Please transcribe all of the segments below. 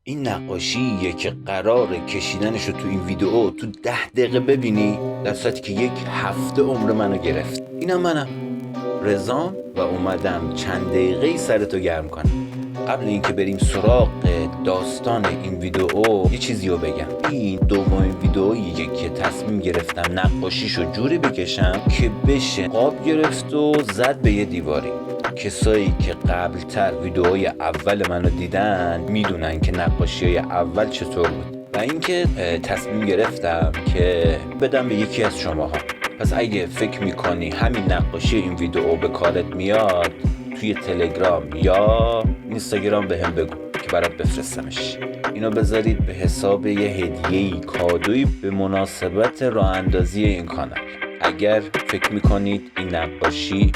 این نقاشیه که قراره کشیدنش رو تو این ویدیو تو 10 دقیقه ببینی، در صورتی که 1 هفته عمر منو گرفت. اینم منم رضام و اومدم چند دقیقه سرتو گرم کنم. قبل اینکه بریم سراغ داستان این ویدیو یه چیزی رو بگم. این دومین ویدیوییه که تصمیم گرفتم نقاشیشو جوری بکشم که بشه قاب گرفت و زد به یه دیواری. کسایی که قبلتر ویدیوهای اول منو دیدن میدونن که نقاشی‌های اول چطور بود و اینکه تصمیم گرفتم که بدم به یکی از شماها. پس اگه فکر میکنی همین نقاشی این ویدیو به کارت میاد، توی تلگرام یا اینستاگرام به هم بگو که برات بفرستمش. اینو بذارید به حساب یه هدیه‌ای، کادویی به مناسبت راه اندازی این کانال. اگر فکر میکنید این نقاشی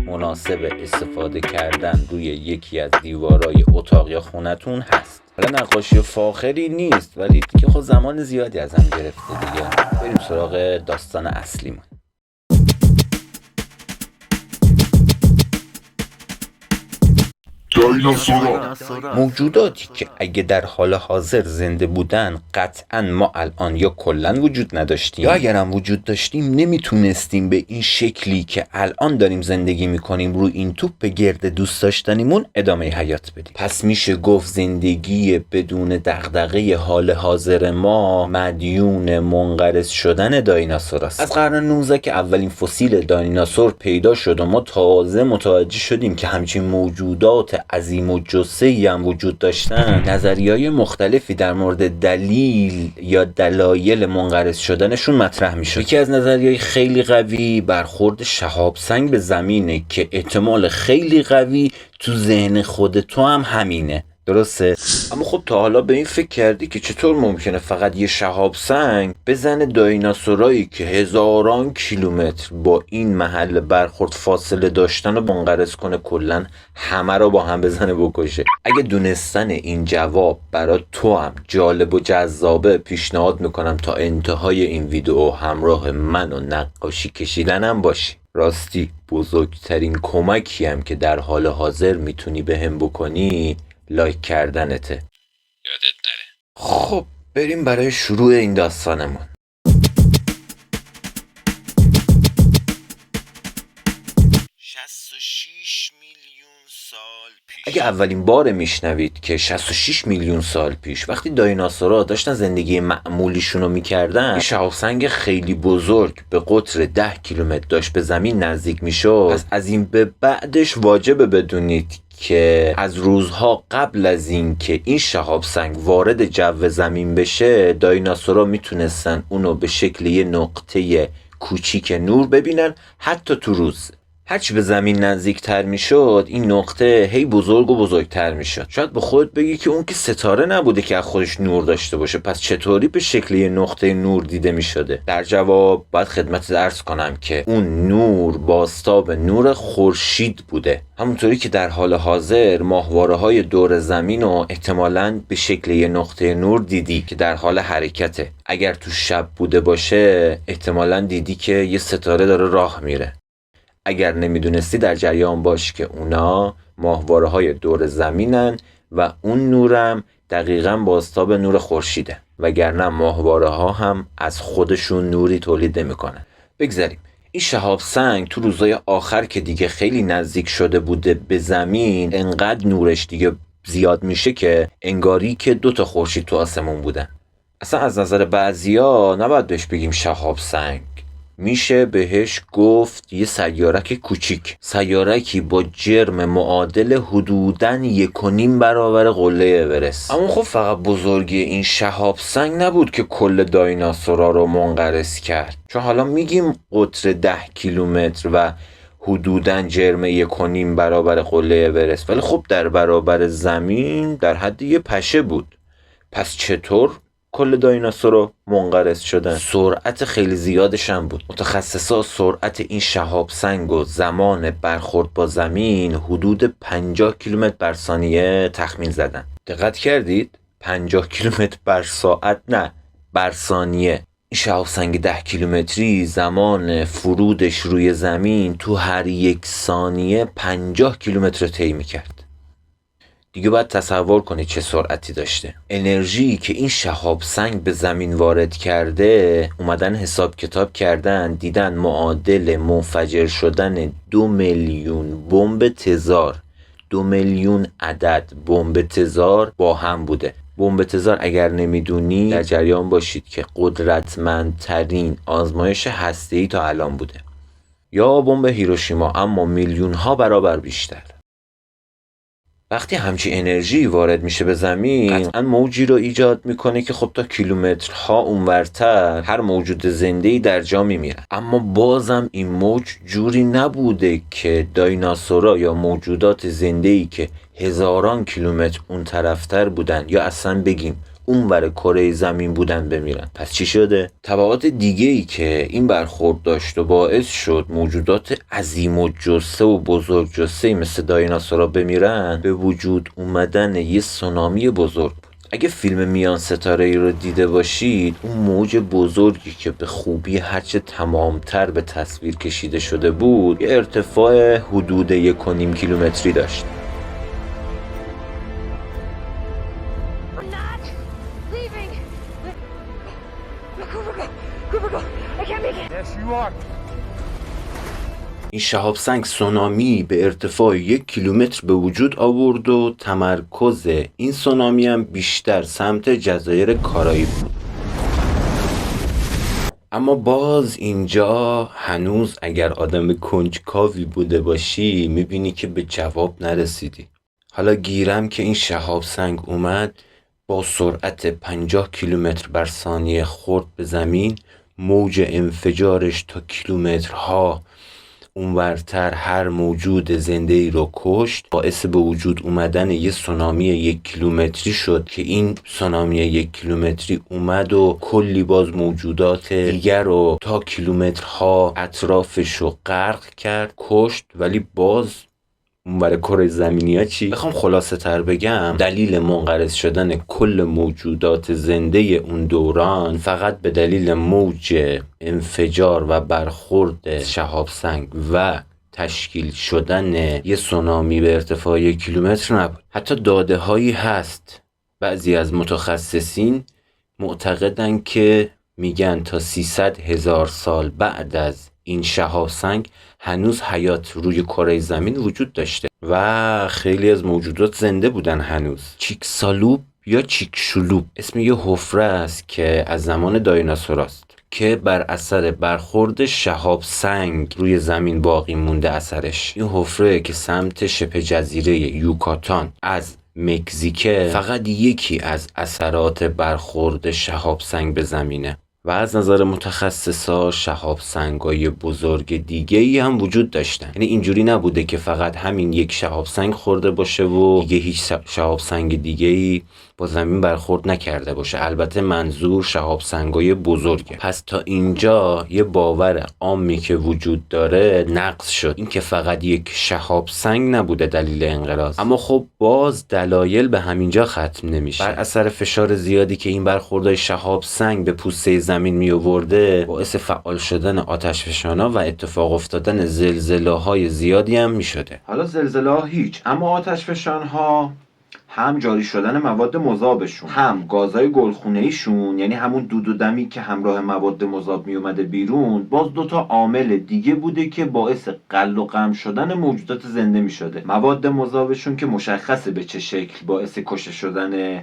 مناسب استفاده کردن روی یکی از دیوارای اتاق یا خونتون هست. حالا نقاشی فاخری نیست ولی که خود زمان زیادی ازم گرفته دیگه. بریم سراغ داستان اصلیمون. موجوداتی که اگه در حال حاضر زنده بودن قطعا ما الان یا کلن وجود نداشتیم یا اگرم وجود داشتیم نمیتونستیم به این شکلی که الان داریم زندگی میکنیم روی این توپ گرد دوست داشتنیمون ادامه حیات بدیم. پس میشه گفت زندگی بدون دغدغه حال حاضر ما مدیون منقرض شدن دایناسوراست. از قرن 19 که اولین فسیل دایناسور پیدا شد و ما تازه متوجه شدیم که همچین موجودات عظیم و جثه‌ای هم وجود داشتن، نظریه‌های مختلفی در مورد دلیل یا دلایل منقرض شدنشون مطرح میشد. یکی از نظریه‌های خیلی قوی برخورد شهاب سنگ به زمینه که احتمال خیلی قوی تو ذهن خود تو هم همینه. درسته؟ اما خب تا حالا به این فکر کردی که چطور ممکنه فقط یه شهاب سنگ بزنه دایناسورایی که هزاران کیلومتر با این محل برخورد فاصله داشتن و منقرض کنه، کلن همه رو با هم بزنه بکشه؟ اگه دونستن این جواب برای تو هم جالب و جذابه، پیشنهاد میکنم تا انتهای این ویدیو همراه من و نقاشی کشیدنم باشی. راستی بزرگترین کمکی هم که در حال حاضر میتونی بهم بکنی لایک کردنته. یادت نره. خب بریم برای شروع این داستانمون. اگه اولین بار میشنوید که 66 میلیون سال پیش وقتی دایناسورها داشتن زندگی معمولیشون رو میکردن، یه شهاب سنگ خیلی بزرگ به قطر 10 کیلومتر داشت به زمین نزدیک میشد. پس از این به بعدش واجبه بدونید که از روزها قبل از این که این شهاب سنگ وارد جو زمین بشه، دایناسورها میتونستن اونو به شکل یه نقطه کوچیک نور ببینن. حتی تو روز هرچی به زمین نزدیکتر میشد این نقطه هی بزرگ و بزرگتر میشد. شاید به خودت بگی که اون که ستاره نبوده که از خودش نور داشته باشه، پس چطوری به شکل یه نقطه نور دیده میشده؟ در جواب باید خدمت عرض کنم که اون نور بازتاب نور خورشید بوده. همونطوری که در حال حاضر ماهواره‌های دور زمین رو احتمالاً به شکل یه نقطه نور دیدی که در حال حرکته. اگر تو شب بوده باشه احتمالاً دیدی که یه ستاره داره راه میره. اگر نمیدونستی در جریان باش که اونا ماهواره‌های دور زمینن و اون نورم دقیقاً بازتاب نور خورشیده، وگرنه ماهواره‌ها هم از خودشون نوری تولید نمی‌کنن. بگذاریم. این شهاب سنگ تو روزهای آخر که دیگه خیلی نزدیک شده بوده به زمین، انقدر نورش دیگه زیاد میشه که انگاری که 2 خورشید تو آسمون بودن. اصلا از نظر بعضیا نباید بهش بگیم شهاب سنگ، میشه بهش گفت یه سیارک کوچیک، سیارکی با جرم معادل حدوداً 1.5 برابر قله اورست. اما خب فقط بزرگی این شهاب سنگ نبود که کل دایناسورا رو منقرض کرد، چون حالا میگیم قطر 10 کیلومتر و حدوداً جرم 1.5 برابر قله اورست، ولی خب در برابر زمین در حد یه پشه بود. پس چطور کل دایناسورا منقرض شدن؟ سرعت خیلی زیادش هم بود. متخصصا سرعت این شهاب سنگ و زمان برخورد با زمین حدود 50 کیلومتر بر ثانیه تخمین زدن. دقت کردید؟ 50 کیلومتر بر ساعت نه، بر ثانیه. این شهاب سنگ 10 کیلومتری زمان فرودش روی زمین تو هر 1 ثانیه 50 کیلومتر طی می‌کرد. دیگه باید تصور کنید چه سرعتی داشته. انرژی که این شهاب سنگ به زمین وارد کرده، اومدن حساب کتاب کردن، دیدن معادل منفجر شدن 2 میلیون بمب تزار، 2 میلیون عدد بمب تزار با هم بوده. بمب تزار اگر نمیدونی در جریان باشید که قدرتمندترین آزمایش هسته‌ای تا الان بوده، یا بمب هیروشیما، اما میلیون ها برابر بیشتر. وقتی همچی انرژی وارد میشه به زمین، قطعا موجی رو ایجاد میکنه که خب تا کیلومترها اونورتر هر موجود زنده‌ای در جا میمیرن. اما بازم این موج جوری نبوده که دایناسورا یا موجودات زنده‌ای که هزاران کیلومتر اون طرفتر بودن یا اصلا بگیم اونور کره زمین بودن بمیرن. پس چی شده؟ تبعات دیگه‌ای که این برخورد داشت و باعث شد موجودات عظیم و جثه و بزرگ جثه‌ای مثل دایناسورا بمیرن، به وجود اومدن یه سونامی بزرگ بود. اگه فیلم میان ستاره ای رو دیده باشید، اون موج بزرگی که به خوبی هرچه تمامتر به تصویر کشیده شده بود، یه ارتفاع حدود 1.5 کیلومتری داشت. این شهاب سنگ سونامی به ارتفاع 1 کیلومتر به وجود آورد و تمرکز این سونامی هم بیشتر سمت جزایر کارائیب بود. اما باز اینجا هنوز اگر آدم کنجکاوی بوده باشی میبینی که به جواب نرسیدی. حالا گیرم که این شهاب سنگ اومد با سرعت 50 کیلومتر بر ثانیه خورد به زمین، موج انفجارش تا کیلومترها اونورتر هر موجود زنده‌ای رو کشت، باعث به وجود اومدن یه سونامی 1 کیلومتری شد که این سونامی 1 کیلومتری اومد و کلی باز موجودات دیگر رو تا کیلومترها اطرافش رو غرق کرد، کشت. ولی باز برای کره زمینی ها چی؟ بخوام خلاصه تر بگم، دلیل منقرض شدن کل موجودات زنده اون دوران فقط به دلیل موج انفجار و برخورد شهاب سنگ و تشکیل شدن یه سونامی به ارتفاع 1 کیلومتر نبود. حتی داده هایی هست، بعضی از متخصصین معتقدن که میگن تا 300,000 سال بعد از این شهاب سنگ هنوز حیات روی کره زمین وجود داشته و خیلی از موجودات زنده بودن هنوز. چیکسالوب یا چیکشولوب اسم یه حفره است که از زمان دایناسوراست که بر اثر برخورد شهاب سنگ روی زمین باقی مونده اثرش. این حفره که سمت شبه جزیره یوکاتان از مکزیکه فقط یکی از اثرات برخورد شهاب سنگ به زمینه و از نظر متخصصا شهاب سنگای بزرگ دیگه ای هم وجود داشتن. یعنی اینجوری نبوده که فقط همین یک شهاب سنگ خورده باشه و دیگه هیچ شهاب سنگ دیگه ای با زمین برخورد نکرده باشه. البته منظور شهاب سنگای بزرگه. پس تا اینجا یه باور عامی که وجود داره نقض شد، این که فقط یک شهاب سنگ نبوده دلیل انقراض. اما خب باز دلایل به همینجا ختم نمیشه. بر اثر فشار زیادی که این برخوردهای شهاب سنگ به پوسته زمین می آورده، باعث فعال شدن آتشفشان‌ها و اتفاق افتادن زلزله‌های زیادی هم می‌شده. حالا زلزله‌ها هیچ، اما آتشفشان‌ها هم جاری شدن مواد مذابشون، هم گازهای گلخونه‌ایشون، یعنی همون دود و دمی که همراه مواد مذاب می اومده بیرون، باز دوتا عامل دیگه بوده که باعث قل و قم شدن موجودات زنده می شده. مواد مذابشون که مشخصه به چه شکل باعث کشته شدن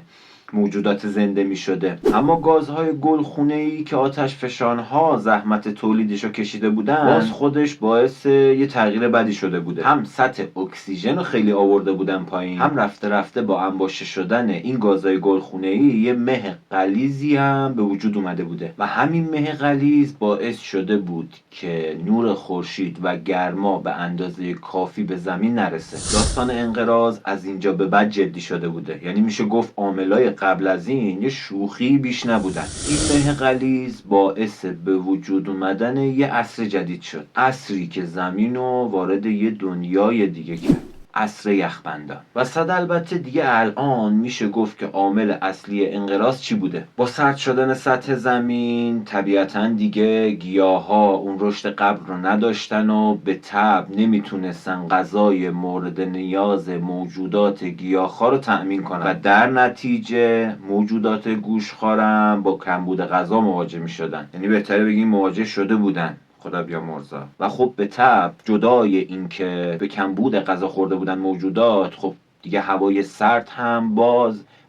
موجودات زنده می شده، اما گازهای گلخونه‌ای که آتش فشانها زحمت تولیدش رو کشیده بودن، باز خودش باعث یه تغییر بدی شده بوده. هم سطح اکسیژن رو خیلی آورده بودن پایین، هم رفته رفته با انباشته شدن این گازهای گلخونه‌ای یه مه غلیظی هم به وجود اومده بوده و همین مه غلیظ باعث شده بود که نور خورشید و گرما به اندازه کافی به زمین نرسه. داستان انقراض از اینجا به بعد جدی شده بوده، یعنی میشه گفت عاملای قبل از این یه شوخی بیش نبودن. این مه غلیظ باعث به وجود اومدن یه عصر جدید شد، عصری که زمین رو وارد یه دنیای دیگه کرد. عصر یخبندان. و صد البته دیگه الان میشه گفت که عامل اصلی انقراض چی بوده؟ با سرد شدن سطح زمین طبیعتاً دیگه گیاها اون رشد قبل رو نداشتن و به تبع نمیتونستن غذای مورد نیاز موجودات گیاهخوار رو تأمین کنن و در نتیجه موجودات گوشتخوارم با کمبود غذا مواجه میشدن، یعنی بهتره بگیم مواجه شده بودن، خدا بیامرزا. و خب به تبع جدای این که به کمبود غذا خورده بودن موجودات، خب دیگه هوای سرد هم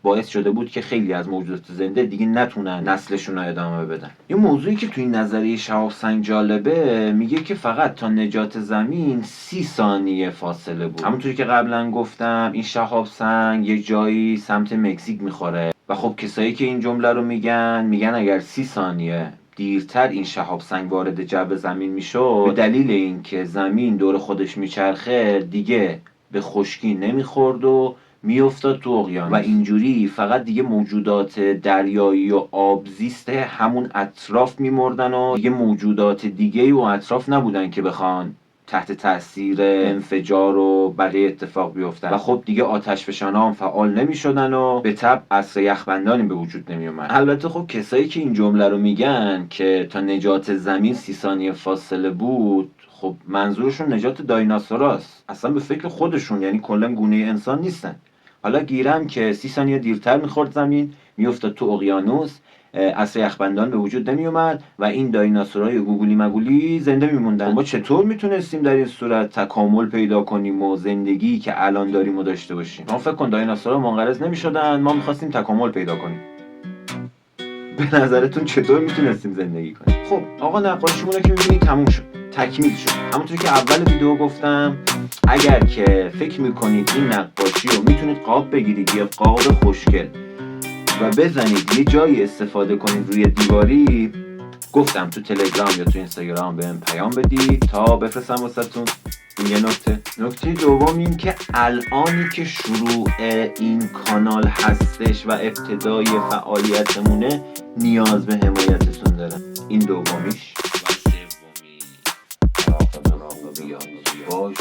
باعث شده بود که خیلی از موجودات زنده دیگه نتونن نسلشون رو ادامه بدن. یه موضوعی که تو این نظریه شهاب سنگ جالبه، میگه که فقط تا نجات زمین 30 ثانیه فاصله بود. همونطوری که قبلا گفتم این شهاب سنگ یه جایی سمت مکزیک میخوره و خب کسایی که این جمله رو میگن اگر 30 ثانیه دیرتر این شهاب سنگ وارد جو زمین میشد، به دلیل اینکه زمین دور خودش میچرخه دیگه به خشکی نمیخورد و میافتاد تو اقیانوس و اینجوری فقط دیگه موجودات دریایی و آبزیست همون اطراف میمردن و دیگه موجودات دیگه و اطراف نبودن که بخوان تحت تاثیر انفجار و بقیه اتفاق بیفتن و خب دیگه آتشفشان‌ها هم فعال نمی‌شدن و به تبع عصر یخبندانی به وجود نمی‌اومد. البته خب کسایی که این جمله رو میگن که تا نجات زمین 30 ثانیه فاصله بود، خب منظورشون نجات دایناسوراست، اصلا به فکر خودشون، یعنی کلا گونه انسان نیستن. حالا گیرم که 30 ثانیه دیرتر میخورد زمین، میافتاد تو اقیانوس، عصر یخبندان به وجود نمی اومد و این دایناسورهای گوگولی مگولی زنده میموندن. ما چطور میتونستیم در این صورت تکامل پیدا کنیم و زندگی که الان داریم و داشته باشیم؟ ما فکر کن دایناسورها منقرض نمیشدن، ما میخواستیم تکامل پیدا کنیم. به نظرتون چطور میتونستیم زندگی کنیم؟ خب آقا نقاشیمونه که میبینید تموم شد، تکمیل شد. همونطوری که اول ویدیو گفتم، اگر که فکر میکنید این نقاشی رو میتونید قاب بگیرید یا قاب خوشگل و بزنید یه جایی استفاده کنید روی دیواری، گفتم تو تلگرام یا تو اینستاگرام بهم پیام بدید تا بفرستم واسهتون. این یه نکته دوم این که الانی که شروع این کانال هستش و ابتدای فعالیتمونه نیاز به حمایتتون داره. این دومیش و سومی مراقب باش.